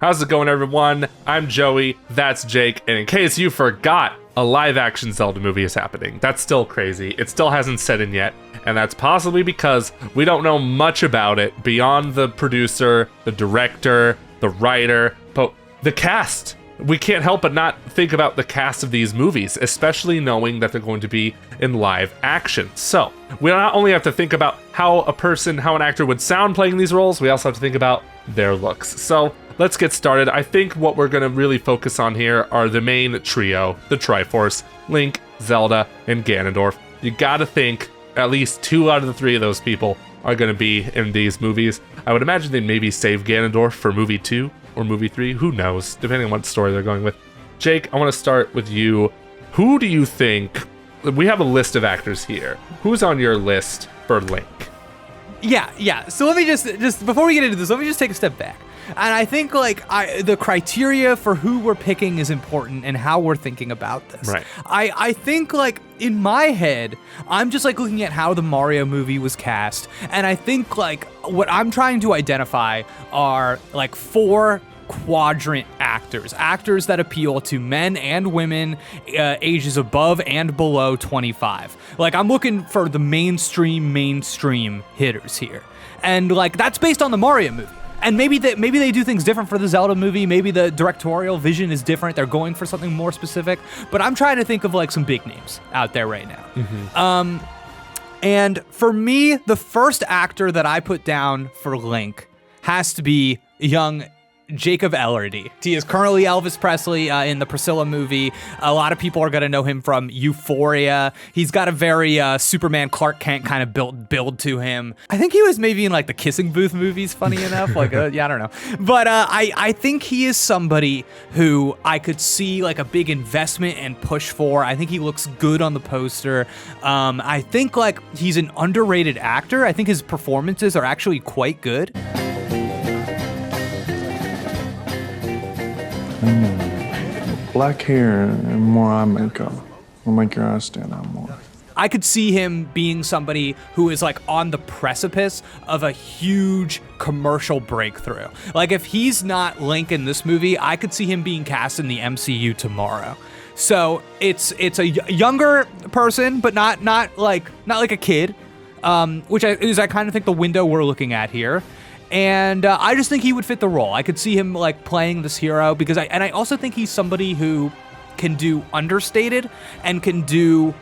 How's it going, everyone? I'm Joey, that's Jake, and in case you forgot, a live-action Zelda movie is happening. That's still crazy. It still hasn't set in yet, and that's possibly because we don't know much about it beyond the producer, the director, the writer, but the cast. We can't help but not think about the cast of these movies, especially knowing that they're going to be in live action. So, we not only have to think about how an actor would sound playing these roles, we also have to think about their looks. So, let's get started. I think what we're going to really focus on here are the main trio, the Triforce, Link, Zelda, and Ganondorf. You gotta think at least 2 out of the 3 of those people are going to be in these movies. I would imagine they'd maybe save Ganondorf for movie 2 or movie 3. Who knows, depending on what story they're going with. Jake, I want to start with you. Who do you think... We have a list of actors here. Who's on your list for Link? Yeah. So let me just before we get into this, let me just take a step back. And I think the criteria for who we're picking is important and how we're thinking about this. Right. I think in my head, I'm just looking at how the Mario movie was cast, and I think what I'm trying to identify are 4 quadrant actors that appeal to men and women ages above and below 25. I'm looking for the mainstream hitters here, and that's based on the Mario movie. And maybe they do things different for the Zelda movie. Maybe the directorial vision is different. They're going for something more specific. But I'm trying to think of some big names out there right now. Mm-hmm. And for me, the first actor that I put down for Link has to be young Jacob Elordi. He is currently Elvis Presley in the Priscilla movie. A lot of people are going to know him from Euphoria. He's got a very Superman Clark Kent kind of build to him. I think he was maybe in the Kissing Booth movies, funny enough. Yeah, I don't know. But I think he is somebody who I could see a big investment and push for. I think he looks good on the poster. I think he's an underrated actor. I think his performances are actually quite good. Black hair and more eye makeup will make your eyes stand out more. I could see him being somebody who is on the precipice of a huge commercial breakthrough. If he's not Link in this movie, I could see him being cast in the MCU tomorrow. So it's a younger person, but not like a kid, which is I kind of think the window we're looking at here. And I just think he would fit the role. I could see him playing this hero because I also think he's somebody who can do understated and can do.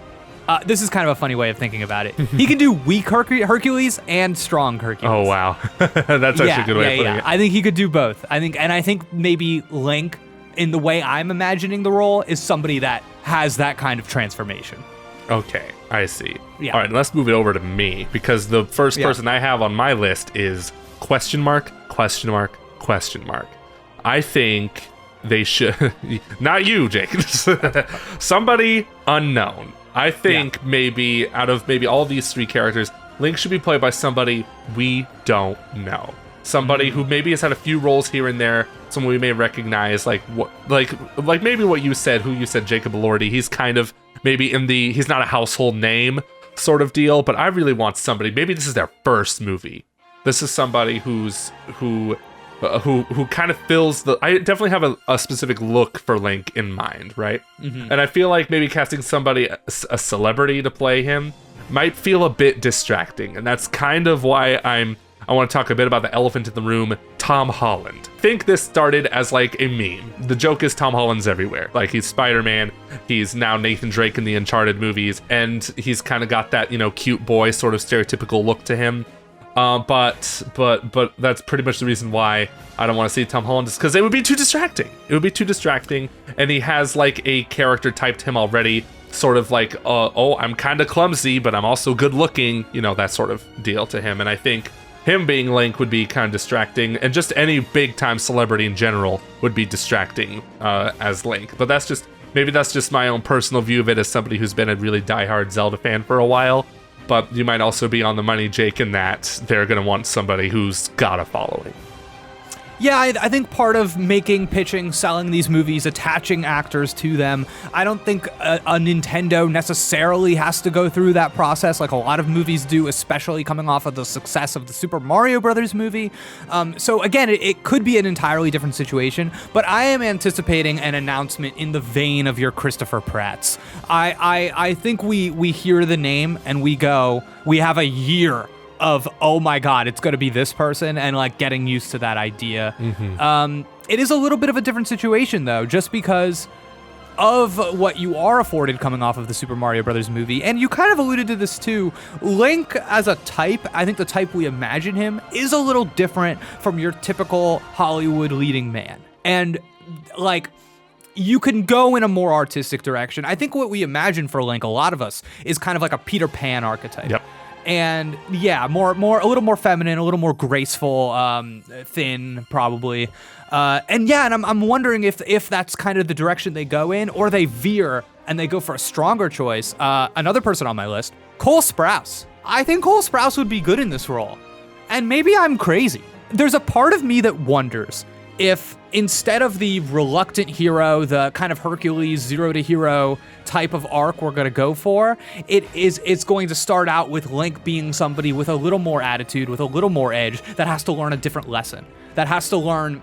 This is kind of a funny way of thinking about it. He can do weak Hercules and strong Hercules. Oh wow, that's actually a good way of putting it. I think he could do both. I think maybe Link, in the way I'm imagining the role, is somebody that has that kind of transformation. Okay, I see. Yeah. All right, let's move it over to me because the first person I have on my list is question mark. I think they should not you, Jake. Somebody unknown. I think maybe out of all these 3 characters, Link should be played by somebody we don't know. Somebody who maybe has had a few roles here and there, someone we may recognize, like maybe what you said, Jacob Elordi. He's kind of maybe he's not a household name sort of deal, but I really want somebody, maybe this is their first movie. This is somebody who kind of fills the... I definitely have a specific look for Link in mind, right? Mm-hmm. And I feel like maybe casting somebody, a celebrity to play him, might feel a bit distracting. And that's kind of why I want to talk a bit about the elephant in the room, Tom Holland. I think this started as a meme. The joke is Tom Holland's everywhere. He's Spider-Man, he's now Nathan Drake in the Uncharted movies, and he's kind of got that, cute boy sort of stereotypical look to him. But that's pretty much the reason why I don't want to see Tom Holland, is because it would be too distracting. And he has a character type to him already, sort of I'm kind of clumsy, but I'm also good looking, that sort of deal to him. And I think him being Link would be kind of distracting, and just any big time celebrity in general would be distracting as Link. But that's just my own personal view of it as somebody who's been a really diehard Zelda fan for a while. But you might also be on the money, Jake, in that they're going to want somebody who's got a following. Yeah, I think part of making, pitching, selling these movies, attaching actors to them, I don't think a Nintendo necessarily has to go through that process like a lot of movies do, especially coming off of the success of the Super Mario Brothers movie. So again, it could be an entirely different situation, but I am anticipating an announcement in the vein of your Christopher Pratts. I think we hear the name and we have a year of, oh my God, it's going to be this person, and like getting used to that idea. It is a little bit of a different situation though, just because of what you are afforded coming off of the Super Mario Brothers movie. And you kind of alluded to this too. Link as a type, I think the type we imagine him is a little different from your typical Hollywood leading man. And like, you can go in a more artistic direction. I think what we imagine for Link, a lot of us, is kind of like a Peter Pan archetype. Yep. And yeah, a little more feminine, a little more graceful, thin, probably. And I'm wondering if that's kind of the direction they go in, or they veer and they go for a stronger choice. Another person on my list, Cole Sprouse. I think Cole Sprouse would be good in this role. And maybe I'm crazy. There's a part of me that wonders if instead of the reluctant hero, the kind of Hercules zero to hero type of arc we're going to go for, it's going to start out with Link being somebody with a little more attitude, with a little more edge, that has to learn a different lesson, that has to learn,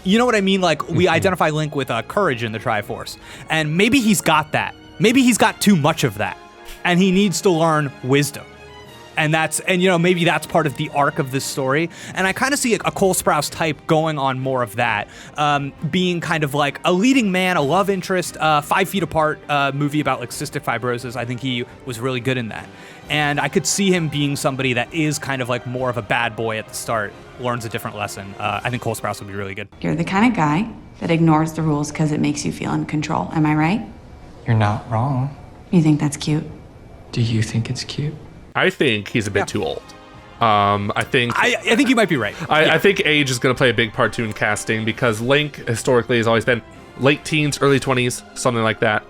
you know what I mean? Like, we identify Link with courage in the Triforce, and maybe he's got that. Maybe he's got too much of that, and he needs to learn wisdom. And maybe that's part of the arc of this story. And I kind of see a Cole Sprouse type going on more of that, being kind of like a leading man, a love interest, 5 Feet Apart movie about like cystic fibrosis. I think he was really good in that. And I could see him being somebody that is kind of like more of a bad boy at the start, learns a different lesson. I think Cole Sprouse would be really good. You're the kind of guy that ignores the rules because it makes you feel in control. Am I right? You're not wrong. You think that's cute? Do you think it's cute? I think he's a bit too old. I think you might be right. I think age is going to play a big part too in casting, because Link historically has always been late teens, early 20s, something like that.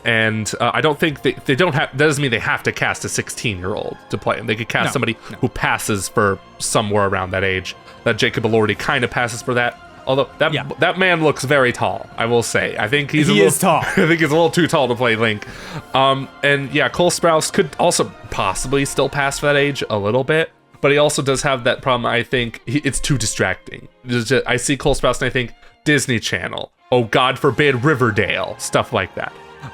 And I don't think they don't have. That doesn't mean they have to cast a 16-year-old to play him. They could cast somebody who passes for somewhere around that age. That Jacob Elordi kind of passes for that. Although that man looks very tall, I will say. I think he is tall. I think he's a little too tall to play Link. And yeah, Cole Sprouse could also possibly still pass for that age a little bit, but he also does have that problem. I think it's too distracting. I see Cole Sprouse and I think Disney Channel. Oh, God forbid, Riverdale, stuff like that.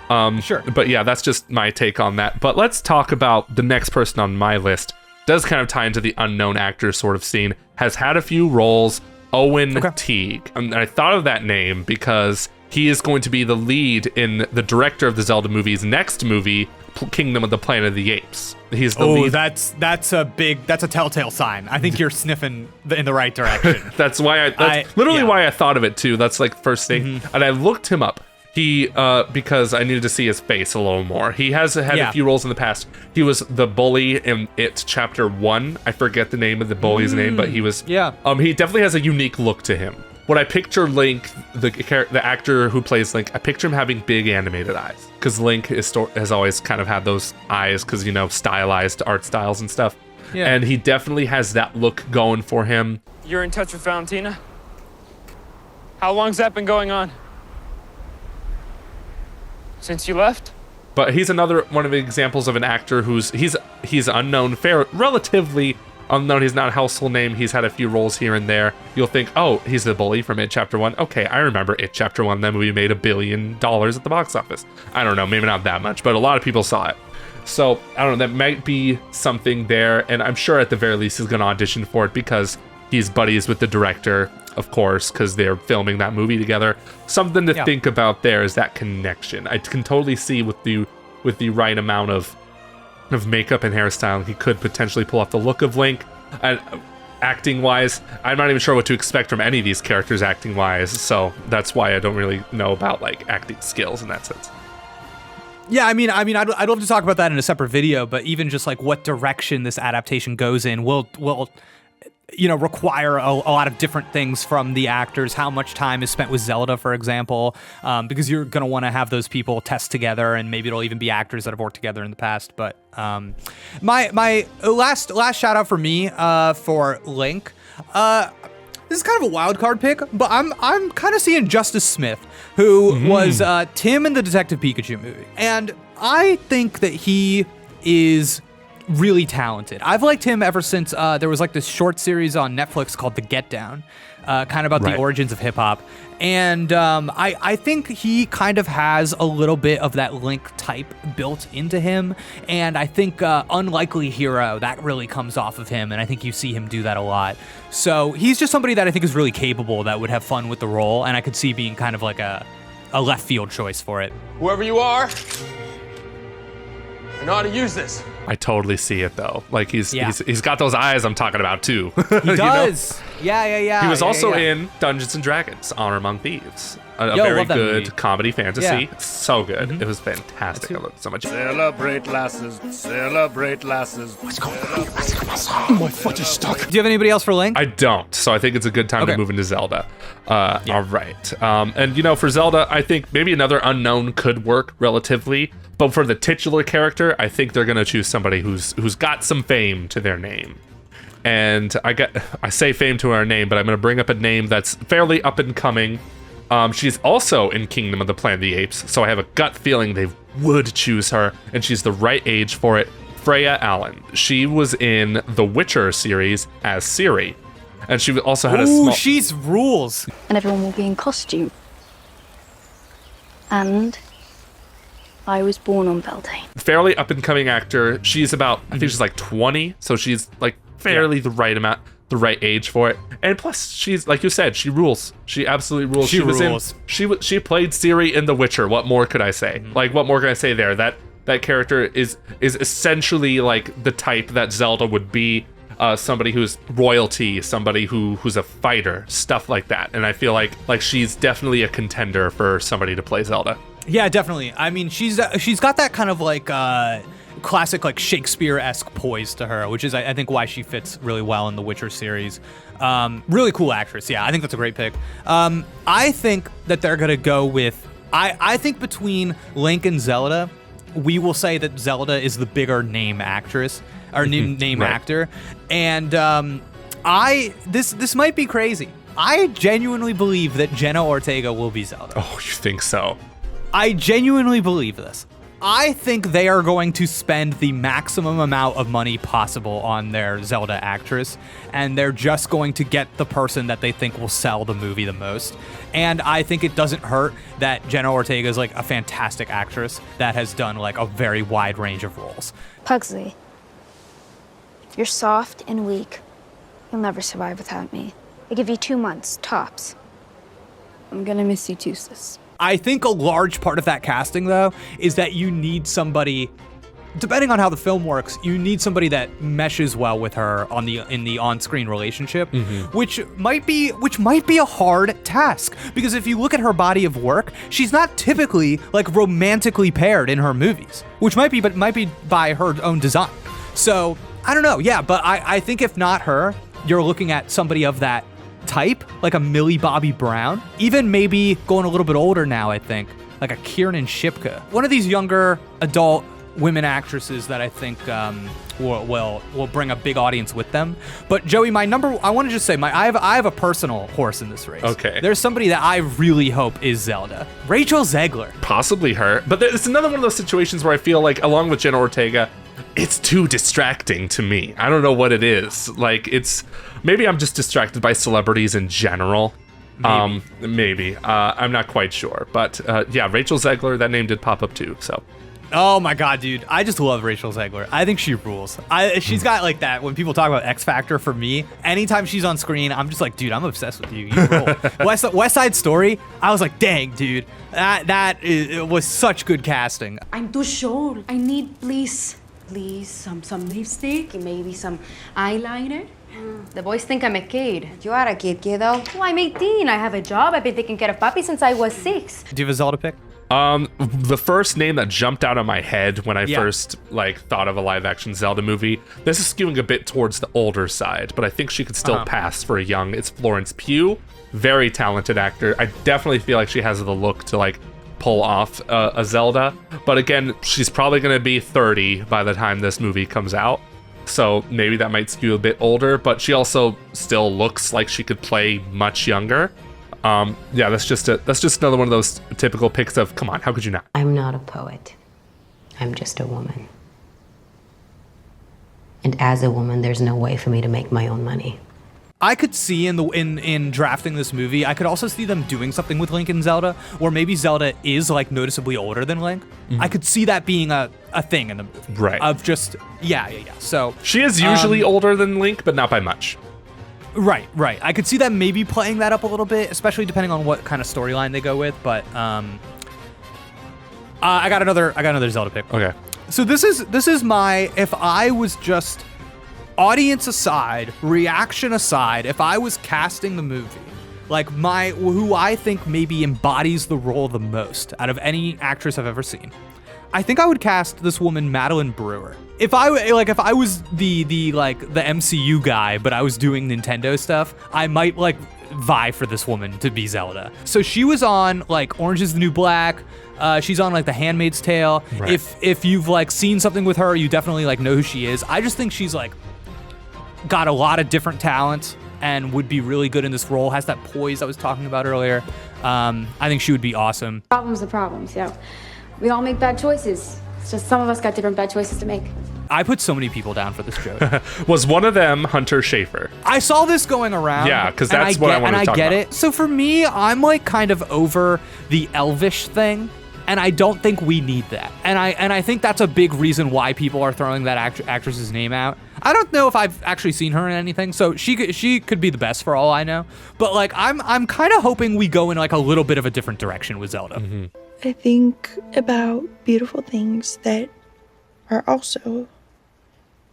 But yeah, that's just my take on that. But let's talk about the next person on my list. Does kind of tie into the unknown actor sort of scene. Has had a few roles. Owen Teague. And I thought of that name because he is going to be the lead in the director of the Zelda movie's next movie, Kingdom of the Planet of the Apes. He's the lead. That's a telltale sign. I think you're sniffing in the right direction. That's why that's literally why I thought of it too. That's like first thing. And I looked him up. He because I needed to see his face a little more. He has had a few roles in the past. He was the bully in It Chapter 1. I forget the name of the bully's name, but he was he definitely has a unique look to him. When I picture Link, the actor who plays Link, I picture him having big animated eyes, because Link has always kind of had those eyes, because stylized art styles and stuff. And he definitely has that look going for him. You're in touch with Valentina? How long's that been going on? Since you left? But he's another one of the examples of an actor he's unknown, relatively unknown. He's not a household name. He's had a few roles here and there. You'll think, oh, he's the bully from It Chapter 1. Okay, I remember It Chapter 1. That movie made $1 billion at the box office. I don't know, maybe not that much, but a lot of people saw it. So, I don't know, that might be something there, and I'm sure at the very least he's going to audition for it because he's buddies with the director, of course, because they're filming that movie together. Something to think about there is that connection. I can totally see with the right amount of makeup and hairstyle, he could potentially pull off the look of Link. And acting wise, I'm not even sure what to expect from any of these characters acting wise, so that's why I don't really know about like acting skills in that sense. Yeah, I mean, I'd love to talk about that in a separate video, but even just like what direction this adaptation goes in will require a lot of different things from the actors. How much time is spent with Zelda, for example, because you're going to want to have those people test together, and maybe it'll even be actors that have worked together in the past. But my last shout out for me for Link, this is kind of a wild card pick, but I'm kind of seeing Justice Smith, who was Tim in the Detective Pikachu movie. And I think that he is really talented. I've liked him ever since there was like this short series on Netflix called The Get Down, kind of about the origins of hip hop. And I think he kind of has a little bit of that Link type built into him. And I think Unlikely Hero, that really comes off of him. And I think you see him do that a lot. So he's just somebody that I think is really capable, that would have fun with the role. And I could see being kind of like a left field choice for it. Whoever you are, I know how to use this. I totally see it though. Like he's got those eyes I'm talking about too. He does. Yeah. He was also in Dungeons and Dragons: Honor Among Thieves. A Yo, very love that good movie. comedy fantasy. Yeah. So good. It was fantastic. I loved it so much. Celebrate lasses, celebrate lasses. Do you have anybody else for Link? I don't, so I think it's a good time to move into Zelda. All right. And you know, for Zelda, I think maybe another unknown could work relatively, but for the titular character, I think they're gonna choose somebody who's got some fame to their name. And I say fame to her name, but I'm gonna bring up a name that's fairly up and coming. She's also in Kingdom of the Planet of the Apes, so I have a gut feeling they would choose her, and she's the right age for it. Freya Allan. She was in the Witcher series as Ciri, and she also had a small... she's rules. And everyone will be in costume. And I was born on Beltane. Fairly up-and-coming actor. She's about, I think she's like 20, so she's like fairly the right amount, the right age for it. And plus, she's, like you said, she rules. She absolutely rules. She was rules. She played Ciri in The Witcher. What more could I say? Like, what more can I say there? That character is essentially like the type that Zelda would be. Somebody who's royalty, somebody who's a fighter, stuff like that. And I feel like she's definitely a contender for somebody to play Zelda. Yeah, definitely. I mean, she's got that kind of like classic like Shakespeare-esque poise to her, which is I think why she fits really well in the Witcher series. Really cool actress. Yeah, I think that's a great pick. I think that they're gonna go with I think between Link and Zelda, we will say that Zelda is the bigger name actress or name actor, and this might be crazy. I genuinely believe that Jenna Ortega will be Zelda. Oh, you think so? I genuinely believe this. I think they are going to spend the maximum amount of money possible on their Zelda actress, and they're just going to get the person that they think will sell the movie the most. And I think it doesn't hurt that Jenna Ortega is like a fantastic actress that has done like a very wide range of roles. Pugsley, you're soft and weak. You'll never survive without me. I give you 2 months, tops. I'm gonna miss you too, sis. I think a large part of that casting, though, is that you need somebody, depending on how the film works, you need somebody that meshes well with her in the on-screen relationship, which might be a hard task, because if you look at her body of work, she's not typically like romantically paired in her movies, which might be by her own design. So I don't know, yeah, but I think if not her, you're looking at somebody of that type, like a Millie Bobby Brown, even maybe going a little bit older now, I think, like a Kiernan Shipka. One of these younger adult women actresses that I think will bring a big audience with them. But Joey, I want to just say, I have a personal horse in this race. Okay. There's somebody that I really hope is Zelda. Rachel Zegler. Possibly her. But it's another one of those situations where I feel like, along with Jenna Ortega, it's too distracting to me. I don't know what it is. Like, maybe I'm just distracted by celebrities in general. Maybe. I'm not quite sure. But yeah, Rachel Zegler, that name did pop up too, so. Oh my god, dude. I just love Rachel Zegler. I think she rules. She's got like that, when people talk about X Factor, for me, anytime she's on screen, I'm just like, dude, I'm obsessed with you. You roll. West Side Story, I was like, dang, dude. It was such good casting. I'm too short. I need, please, some lipstick, maybe some eyeliner. The boys think I'm a kid. You are a kid, kiddo. Well, I'm 18. I have a job. I've been taking care of puppies since I was 6. Do you have a Zelda pick? The first name that jumped out of my head when I first thought of a live action Zelda movie, this is skewing a bit towards the older side, but I think she could still pass for a young. It's Florence Pugh, very talented actor. I definitely feel like she has the look to like pull off a Zelda, but again, she's probably going to be 30 by the time this movie comes out. so maybe that might skew a bit older, but she also still looks like she could play much younger. Yeah, that's just another one of those typical picks of, come on, how could you not? I'm not a poet. I'm just a woman. And as a woman, there's no way for me to make my own money. I could see in drafting this movie, I could also see them doing something with Link and Zelda, or maybe Zelda is like noticeably older than Link. I could see that being a thing in the movie. Right. Of just, yeah. So she is usually older than Link, but not by much. Right. I could see them maybe playing that up a little bit, especially depending on what kind of storyline they go with. But I got another Zelda pick. Okay. So this is my, if I was just audience aside, reaction aside, if I was casting the movie, like who I think maybe embodies the role the most out of any actress I've ever seen, I think I would cast this woman, Madeline Brewer. If I was the MCU guy, but I was doing Nintendo stuff, I might like vie for this woman to be Zelda. So she was on like Orange is the New Black. She's on like The Handmaid's Tale. Right. If you've like seen something with her, you definitely like know who she is. I just think she's like got a lot of different talent and would be really good in this role. Has that poise I was talking about earlier. I think she would be awesome. Problems are problems, you know. We all make bad choices. It's just some of us got different bad choices to make. I put so many people down for this joke. Was one of them Hunter Schafer? I saw this going around. Yeah, because that's what I want to talk about. And I get it. So for me, I'm like kind of over the elvish thing, and I don't think we need that. And I think that's a big reason why people are throwing that actress's name out. I don't know if I've actually seen her in anything, so she could be the best for all I know. But like I'm kind of hoping we go in like a little bit of a different direction with Zelda. Mm-hmm. I think about beautiful things that are also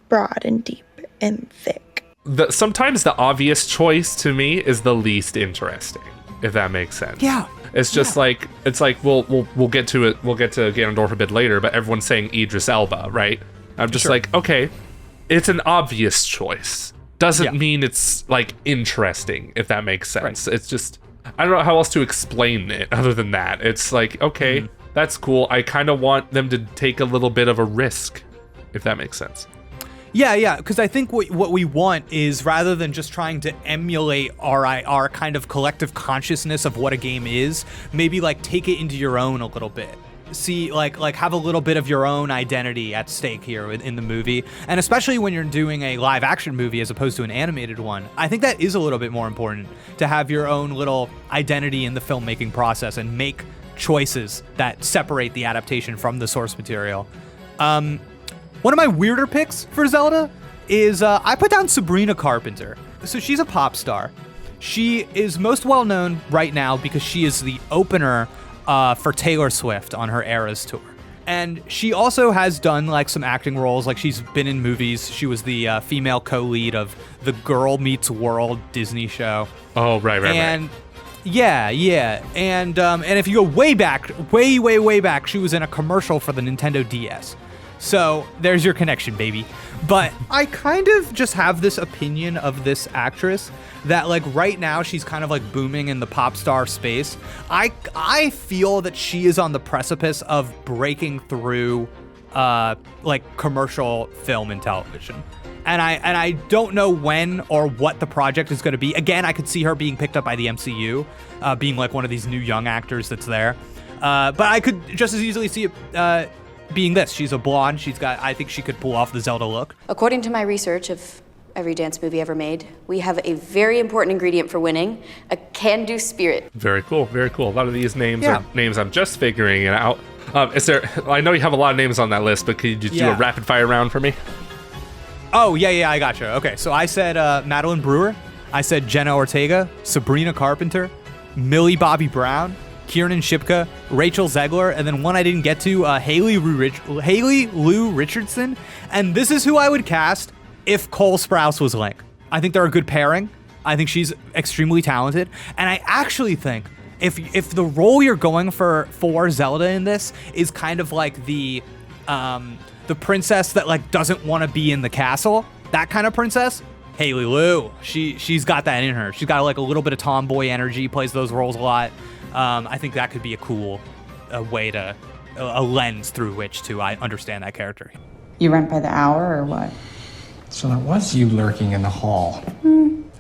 broad and deep and thick. Sometimes the obvious choice to me is the least interesting, if that makes sense. Yeah. It's just like, it's like we'll get to it. We'll get to Ganondorf a bit later, but everyone's saying Idris Elba, right? I'm just like, okay, it's an obvious choice. Doesn't mean it's like interesting, if that makes sense. Right. It's just, I don't know how else to explain it other than that. It's like, okay, that's cool. I kind of want them to take a little bit of a risk, if that makes sense. Yeah, because I think what we want is, rather than just trying to emulate our kind of collective consciousness of what a game is, maybe like take it into your own a little bit. See, like have a little bit of your own identity at stake here in the movie. And especially when you're doing a live action movie as opposed to an animated one, I think that is a little bit more important, to have your own little identity in the filmmaking process and make choices that separate the adaptation from the source material. One of my weirder picks for Zelda is I put down Sabrina Carpenter. So she's a pop star. She is most well known right now because she is the opener for Taylor Swift on her Eras tour. And she also has done like some acting roles, like she's been in movies. She was the female co-lead of the Girl Meets World Disney show. Oh, right. And yeah. And if you go way back, way back, she was in a commercial for the Nintendo DS. So there's your connection, baby. But I kind of just have this opinion of this actress that like right now she's kind of like booming in the pop star space. I feel that she is on the precipice of breaking through like commercial film and television. And I don't know when or what the project is going to be. Again, I could see her being picked up by the MCU, being like one of these new young actors that's there. But I could just as easily see it being this. She's a blonde. I think she could pull off the Zelda look. According to my research of every dance movie ever made, we have a very important ingredient for winning, a can-do spirit. Very cool. A lot of these names are names I'm just figuring it out. I know you have a lot of names on that list, but could you do a rapid fire round for me? Oh, yeah, I gotcha. Okay, so I said Madeline Brewer. I said Jenna Ortega, Sabrina Carpenter, Millie Bobby Brown, Kiernan Shipka, Rachel Zegler, and then one I didn't get to, Haley Lou Richardson. And this is who I would cast if Cole Sprouse was Link. I think they're a good pairing. I think she's extremely talented. And I actually think if the role you're going for Zelda in this is kind of like the princess that like doesn't want to be in the castle, that kind of princess, Haley Lou, she's got that in her. She's got like a little bit of tomboy energy, plays those roles a lot. I think that could be a cool way a lens through which to understand that character. You rent by the hour or what? So that was you lurking in the hall.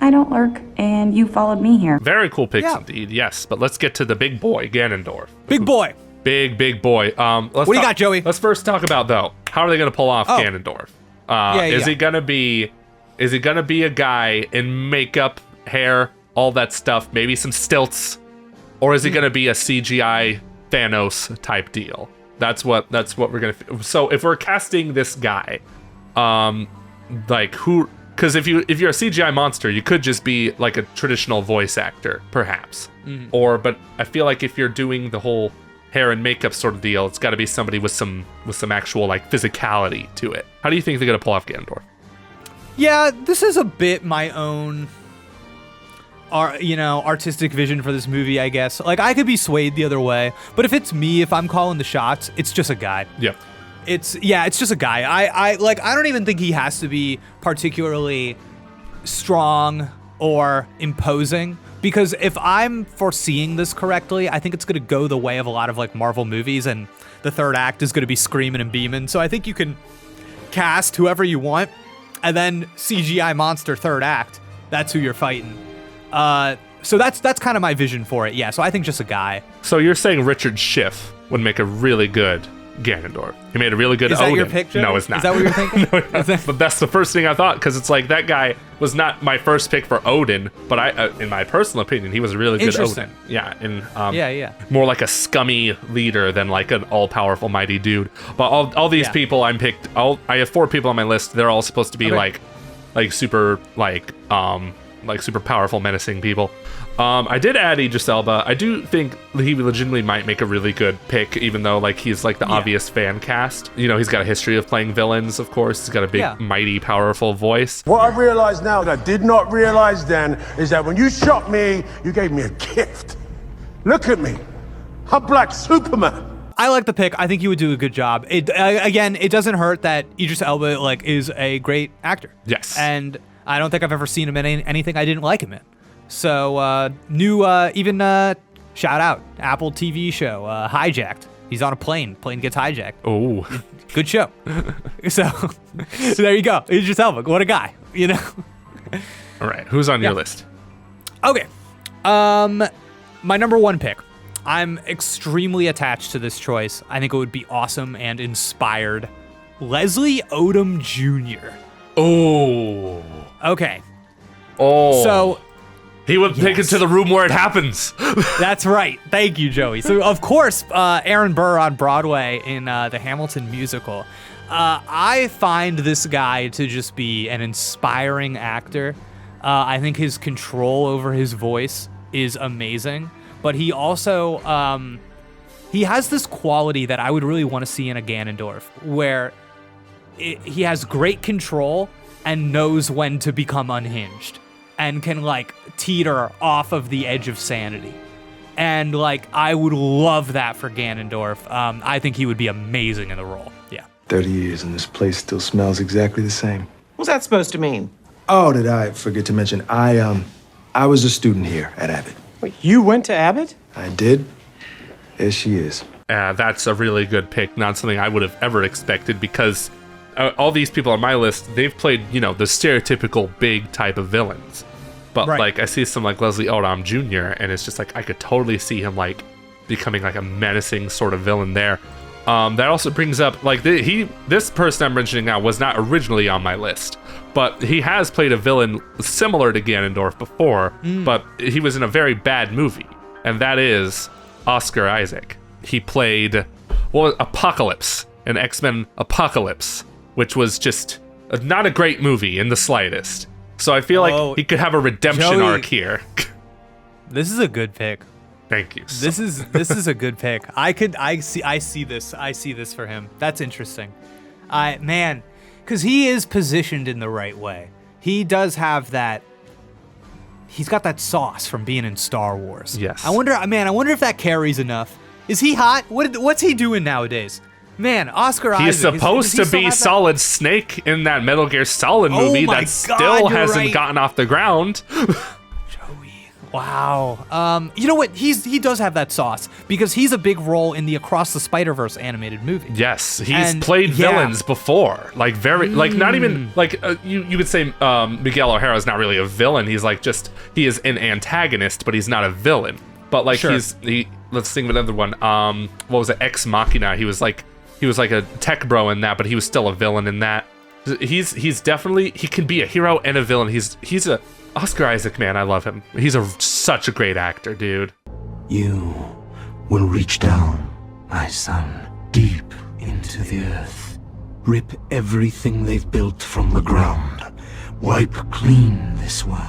I don't lurk, and you followed me here. Very cool picks Yeah. indeed, yes. But let's get to the big boy, Ganondorf. Big boy. Big boy. What do you got, Joey? Let's first talk about, though, how are they going to pull off Oh. Ganondorf? Yeah. Is he gonna be a guy in makeup, hair, all that stuff, maybe some stilts, or is he gonna be a CGI Thanos type deal? That's what we're gonna. So if we're casting this guy, like who? Because if you're a CGI monster, you could just be like a traditional voice actor, perhaps. But I feel like if you're doing the whole hair and makeup sort of deal, it's got to be somebody with some actual like physicality to it. How do you think they're gonna pull off Ganondorf? Yeah, this is a bit my own, artistic vision for this movie, I guess. Like, I could be swayed the other way, but if it's me, if I'm calling the shots, it's just a guy. Yeah. It's just a guy. I don't even think he has to be particularly strong or imposing, because if I'm foreseeing this correctly, I think it's going to go the way of a lot of like Marvel movies, and the third act is going to be screaming and beaming. So I think you can cast whoever you want, and then CGI monster third act. That's who you're fighting. So that's kind of my vision for it. Yeah. So I think just a guy. So you're saying Richard Schiff would make a really good Ganondorf. He made a really good Is that Odin. your picture? No, it's not. Is that what you're thinking? No, but that's the first thing I thought, because it's like that guy was not my first pick for Odin, but in my personal opinion, he was a really good Interesting. Odin. Yeah, and Yeah. more like a scummy leader than like an all-powerful mighty dude. But all these people I have 4 people on my list. They're all supposed to be like super super powerful, menacing people. I did add Idris Elba. I do think he legitimately might make a really good pick, even though like he's like the obvious fan cast. You know, he's got a history of playing villains, of course. He's got a big, mighty, powerful voice. What I realize now that I did not realize then is that when you shot me, you gave me a gift. Look at me. I'm Black Superman. I like the pick. I think he would do a good job. It doesn't hurt that Idris Elba is a great actor. Yes. And I don't think I've ever seen him in anything I didn't like him in. So, shout out, Apple TV show, Hijacked. He's on a plane gets hijacked. Oh. Good show. So there you go. Idris Elba, what a guy, All right, who's on your list? Okay. My number 1 pick. I'm extremely attached to this choice. I think it would be awesome and inspired. Leslie Odom Jr. Oh. Okay. Oh. So he would take it to the room where it happens. That's right. Thank you, Joey. So, of course, Aaron Burr on Broadway in the Hamilton musical. I find this guy to just be an inspiring actor. I think his control over his voice is amazing. But he also, he has this quality that I would really want to see in a Ganondorf, where he has great control and knows when to become unhinged, and can teeter off of the edge of sanity. And I would love that for Ganondorf. I think he would be amazing in the role. Yeah. 30 years and this place still smells exactly the same. What's that supposed to mean? Oh, did I forget to mention, I was a student here at Abbott. Wait, you went to Abbott? I did. There she is. That's a really good pick. Not something I would have ever expected, because all these people on my list, they've played, the stereotypical big type of villains. But I see some Leslie Odom Jr., and it's just I could totally see him becoming a menacing sort of villain there. That also brings up this person I'm mentioning now was not originally on my list, but he has played a villain similar to Ganondorf before, but he was in a very bad movie, and that is Oscar Isaac. He played Apocalypse in X-Men Apocalypse, which was just not a great movie in the slightest. So I feel he could have a redemption arc here. This is a good pick. Thank you. This is a good pick. I see this for him. That's interesting. Because he is positioned in the right way. He does have that. He's got that sauce from being in Star Wars. Yes. I wonder if that carries enough. Is he hot? What's he doing nowadays? Man, Oscar Isaac. He's supposed to be Solid Snake in that Metal Gear Solid movie that still hasn't gotten off the ground. Joey. Wow. You know what? He does have that sauce because he's a big role in the Across the Spider-Verse animated movie. Yes, he's played villains before. Like not even like you could say Miguel O'Hara is not really a villain. He's like he is an antagonist, but he's not a villain. But like let's think of another one. What was it? Ex Machina. He was like a tech bro in that, but he was still a villain in that. He's definitely, he can be a hero and a villain. He's a Oscar Isaac, man. I love him. He's such a great actor, dude. You will reach down, my son, deep into the earth. Rip everything they've built from the ground. Wipe clean this world.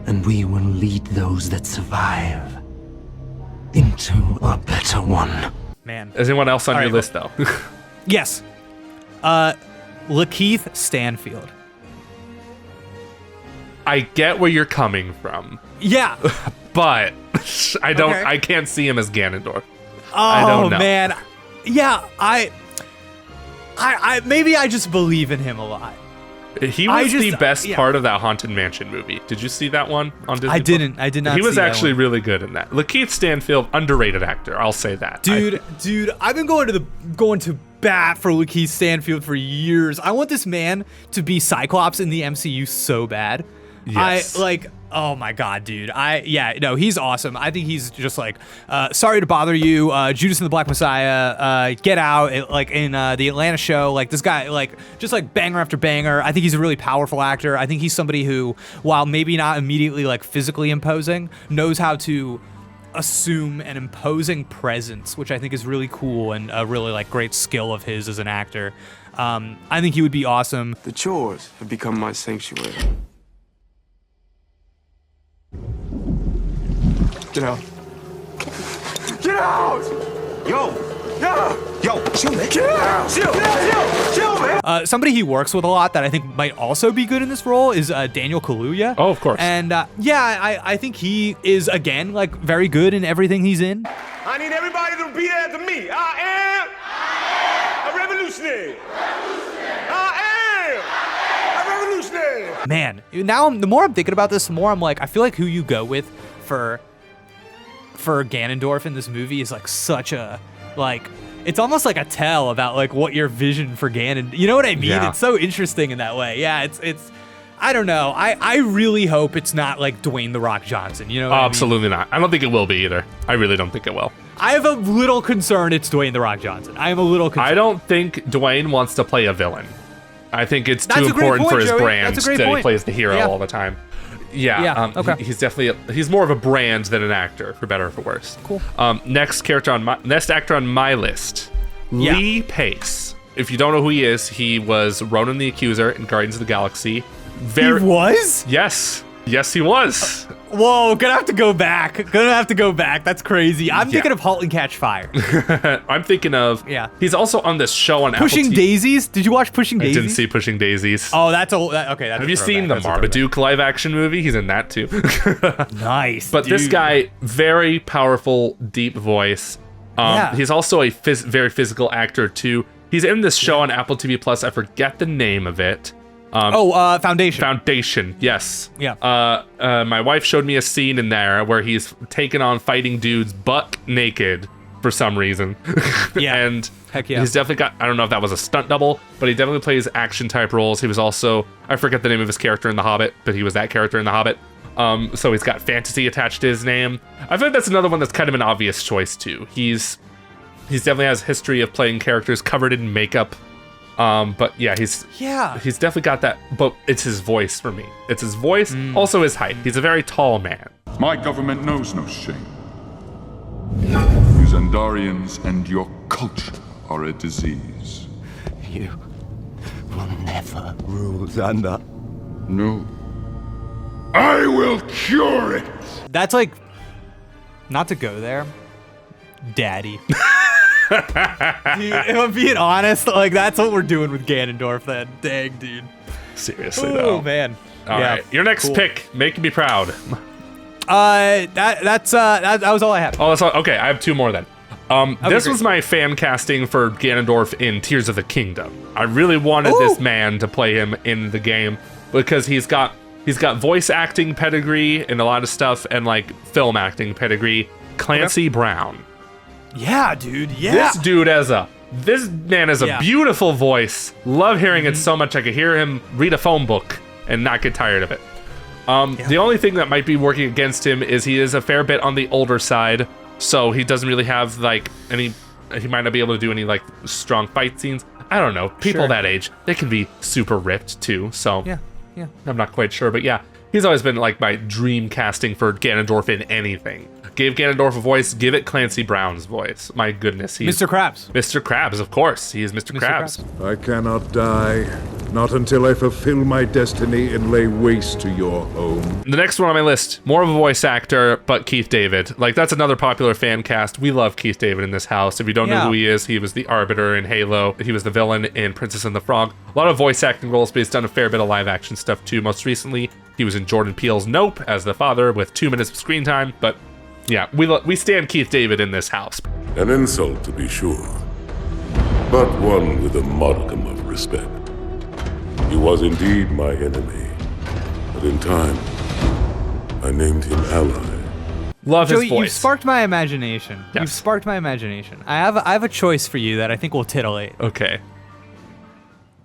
And we will lead those that survive into a better one. Man. Is anyone else on your list, though? Yes. Lakeith Stanfield. I get where you're coming from. Yeah. But I can't see him as Ganondorf. Oh, I don't know. Man. Yeah, I maybe I just believe in him a lot. He was the best part of that Haunted Mansion movie. Did you see that one on Disney? I did not. He was see actually that one. really good in that. Lakeith Stanfield, underrated actor. I'll say that. Dude, I've been going to bat for Lakeith Stanfield for years. I want this man to be Cyclops in the MCU so bad. Yes. Oh my god, dude. He's awesome. I think he's just like, Sorry to Bother You, Judas and the Black Messiah, Get Out, in the Atlanta show. Like this guy, just banger after banger. I think he's a really powerful actor. I think he's somebody who, while maybe not immediately physically imposing, knows how to assume an imposing presence, which I think is really cool and a really great skill of his as an actor. I think he would be awesome. The chores have become my sanctuary. Get out. Get out! Yo! Yo, chill, man. Get out! Chill, man! Somebody he works with a lot that I think might also be good in this role is Daniel Kaluuya. Oh, of course. And I think he is, again, very good in everything he's in. I need everybody to repeat after me. I am a revolutionary. I am a revolutionary. Man, now the more I'm thinking about this, the more I'm I feel like who you go with for Ganondorf in this movie is such a it's almost like a tell about what your vision for Ganon. You know what I mean? Yeah. It's so interesting in that way. Yeah, it's I don't know. I really hope it's not Dwayne The Rock Johnson. You know what I mean? Absolutely not. I don't think it will be either. I really don't think it will. I have a little concern it's Dwayne The Rock Johnson. I am a little concerned. I don't think Dwayne wants to play a villain. I think it's too important for his brand that he plays the hero all the time. Okay. He's definitely he's more of a brand than an actor, for better or for worse. Cool. Next actor on my list, Lee Pace. If you don't know who he is, he was Ronan the Accuser in Guardians of the Galaxy. He was? Yes, he was. Whoa, gonna have to go back. That's crazy. I'm thinking of *Halt and Catch Fire*. I'm thinking of he's also on this show on Pushing Apple Daisies. Did you watch Pushing Daisies? I didn't see Pushing Daisies. Oh, that's okay. That's Have you seen the Marmaduke live action movie? He's in that too. Nice. But this guy, very powerful, deep voice. He's also a very physical actor too. He's in this show on Apple TV Plus. I forget the name of it. Foundation. Foundation, yes. Yeah. My wife showed me a scene in there where he's taken on fighting dudes buck naked for some reason. Yeah. And heck yeah. He's definitely got, I don't know if that was a stunt double, but he definitely plays action type roles. He was also, I forget the name of his character in The Hobbit, but he was that character in The Hobbit. So he's got fantasy attached to his name. I feel like that's another one that's kind of an obvious choice too. He's definitely has history of playing characters covered in makeup. But yeah, he's definitely got that, but it's his voice for me. It's his voice, also his height. He's a very tall man. My government knows no shame. You Zandarians and your culture are a disease. You will never rule Xandar. No. I will cure it! That's not to go there, Daddy. Dude, if I'm being honest, that's what we're doing with Ganondorf then. Dang, dude. Seriously, though. Oh, man. All right. Your next pick, making me proud. That was all I had. Oh, that's all, okay. I have two more then. This was my fan casting for Ganondorf in Tears of the Kingdom. I really wanted this man to play him in the game because he's got He's got voice acting pedigree and a lot of stuff, and like film acting pedigree. Clancy Brown. Yeah, dude. Yeah. This man has a beautiful voice. Love hearing it so much. I could hear him read a phone book and not get tired of it. The only thing that might be working against him is he is a fair bit on the older side, so he doesn't really have like any. He might not be able to do any like strong fight scenes. I don't know. People that age, they can be super ripped too. So yeah. I'm not quite sure, but yeah, he's always been like my dream casting for Ganondorf in anything. Gave Ganondorf a voice, give it Clancy Brown's voice. My goodness, he's Mr. Krabs. Mr. Krabs, of course. He is Mr. Krabs. I cannot die, not until I fulfill my destiny and lay waste to your home. The next one on my list, more of a voice actor, but Keith David. Like, that's another popular fan cast. We love Keith David in this house. If you don't know who he is, he was the Arbiter in Halo. He was the villain in Princess and the Frog. A lot of voice acting roles, but he's done a fair bit of live action stuff too. Most recently, he was in Jordan Peele's Nope as the father with 2 minutes of screen time, but yeah, we stand Keith David in this house. An insult, to be sure, but one with a modicum of respect. He was indeed my enemy, but in time, I named him ally. Love his Joey, voice. You've sparked my imagination. Yes. You've sparked my imagination. I have a choice for you that I think will titillate. Okay.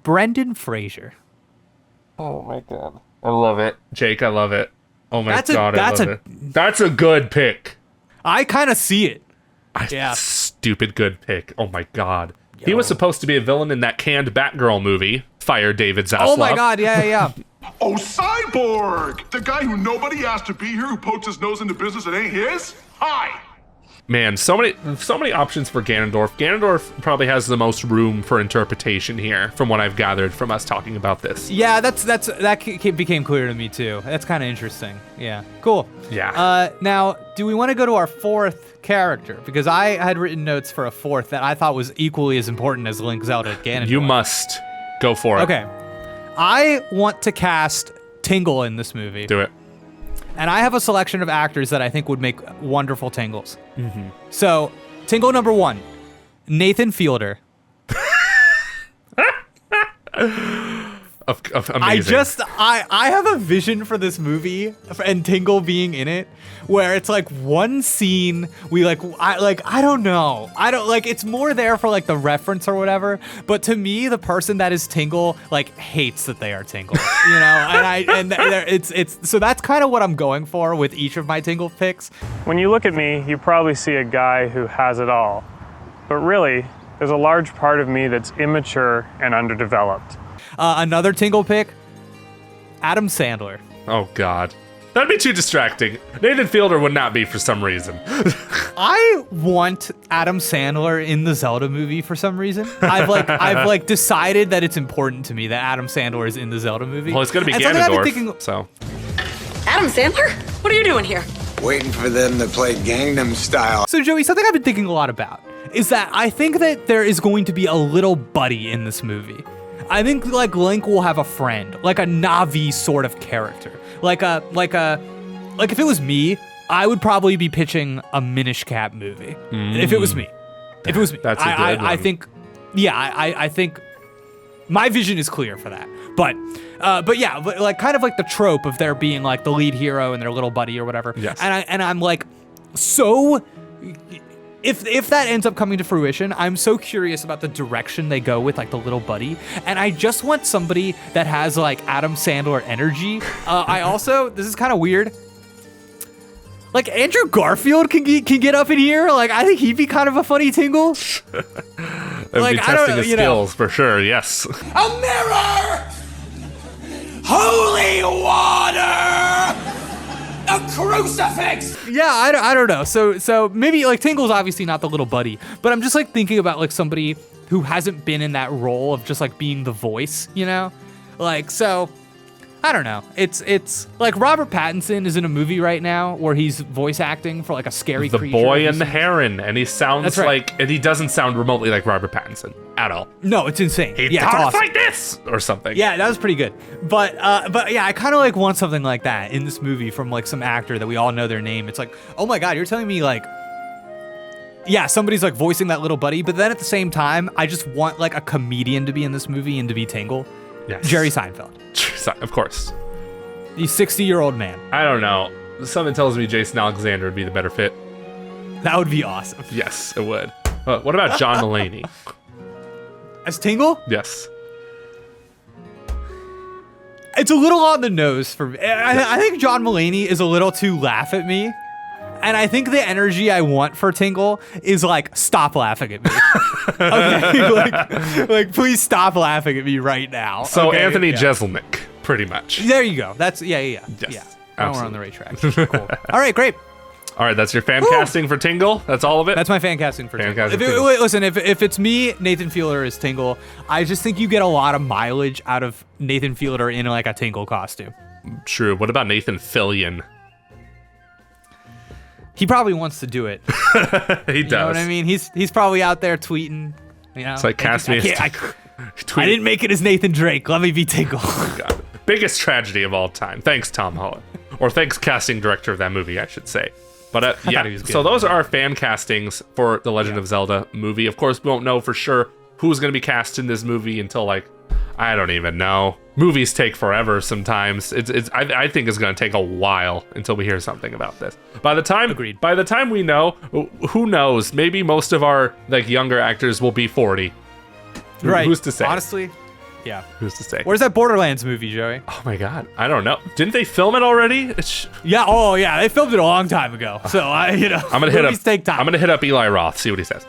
Brendan Fraser. Oh my god. I love it. Jake, I love it. Oh my god, I that's love it. That's a good pick. I kind of see it. Yeah. Stupid good pick. Oh my god. He was supposed to be a villain in that canned Batgirl movie. Fire David Zaslav. Oh my god, yeah. Oh, Cyborg! The guy who nobody asked to be here, who pokes his nose into business that ain't his? Hi! Man, so many options for Ganondorf. Ganondorf probably has the most room for interpretation here, from what I've gathered from us talking about this. Yeah, that became clear to me too. That's kind of interesting. Yeah, cool. Yeah. Now, do we want to go to our fourth character? Because I had written notes for a fourth that I thought was equally as important as Link, Zelda, Ganondorf. You must go for it. Okay. I want to cast Tingle in this movie. Do it. And I have a selection of actors that I think would make wonderful Tingles. Mm-hmm. So, Tingle number 1, Nathan Fielder. Amazing. I have a vision for this movie and Tingle being in it where it's like one scene I don't know. It's more there for like the reference or whatever, but to me the person that is Tingle like hates that they are Tingle, you know? It's so that's kind of what I'm going for with each of my Tingle picks. When you look at me, you probably see a guy who has it all. But really, there's a large part of me that's immature and underdeveloped. Another Tingle pick, Adam Sandler. Oh God, that'd be too distracting. Nathan Fielder would not be for some reason. I want Adam Sandler in the Zelda movie for some reason. I've decided that it's important to me that Adam Sandler is in the Zelda movie. Well, it's gonna be Ganondorf, so. Adam Sandler, what are you doing here? Waiting for them to play Gangnam Style. So Joey, something I've been thinking a lot about is that I think that there is going to be a little buddy in this movie. I think like Link will have a friend, like a Navi sort of character. Like if it was me, I would probably be pitching a Minish Cap movie. If it was me. If it was me. That's a good one. I think I think my vision is clear for that. But like kind of like the trope of there being like the lead hero and their little buddy or whatever. Yes. And I'm like so If that ends up coming to fruition, I'm so curious about the direction they go with like the little buddy, and I just want somebody that has like Adam Sandler energy. I also, this is kind of weird, like Andrew Garfield can get up in here. Like I think he'd be kind of a funny Tingle. It'd be testing his skills for sure. Yes. A mirror, holy water. A crucifix! Yeah, I don't know. So maybe like Tingle's obviously not the little buddy, but I'm just like thinking about like somebody who hasn't been in that role of just like being the voice, you know? Like, so I don't know. It's like Robert Pattinson is in a movie right now where he's voice acting for like a scary The creature. Boy and the Heron, and he sounds That's right. like, and he doesn't sound remotely like Robert Pattinson at all. No, it's insane. He yeah, talks it's awesome. like this or something. Yeah, that was pretty good. But yeah, I kind of like want something like that in this movie from like some actor that we all know their name. It's like, oh my God, you're telling me like, yeah, somebody's like voicing that little buddy, but then at the same time, I just want like a comedian to be in this movie and to be Tingle. Yes. Jerry Seinfeld. Of course. He's 60-year-old man. I don't know. Something tells me Jason Alexander would be the better fit. That would be awesome. Yes, it would. What about John Mulaney? As Tingle? Yes. It's a little on the nose for me. I think John Mulaney is a little too laugh at me. And I think the energy I want for Tingle is like, stop laughing at me. Okay, like please stop laughing at me right now. So okay? Anthony Jeselnik, pretty much. There you go. That's yeah. Yes, Now we're on the right track. Cool. All right, great. All right, that's your fan casting for Tingle. That's all of it. That's my fan casting for Tingle. Listen, if it's me, Nathan Fielder is Tingle. I just think you get a lot of mileage out of Nathan Fielder in like a Tingle costume. True. What about Nathan Fillion? He probably wants to do it. He does. You know what I mean? He's probably out there tweeting. You know, it's like cast me. I didn't make it as Nathan Drake. Let me be Tingle. Oh God. Biggest tragedy of all time. Thanks, Tom Holland, or thanks, casting director of that movie, I should say. But yeah, so those are our fan castings for the Legend of Zelda movie. Of course, we won't know for sure who's going to be cast in this movie until like, I don't even know. Movies take forever sometimes. I think it's going to take a while until we hear something about this. By the time we know, who knows? Maybe most of our like younger actors will be 40. Right. Who's to say? Honestly, yeah. Who's to say? Where's that Borderlands movie, Joey? Oh my God, I don't know. Didn't they film it already? Yeah. Oh yeah, they filmed it a long time ago. So I'm gonna hit up. I'm gonna hit up Eli Roth. See what he says.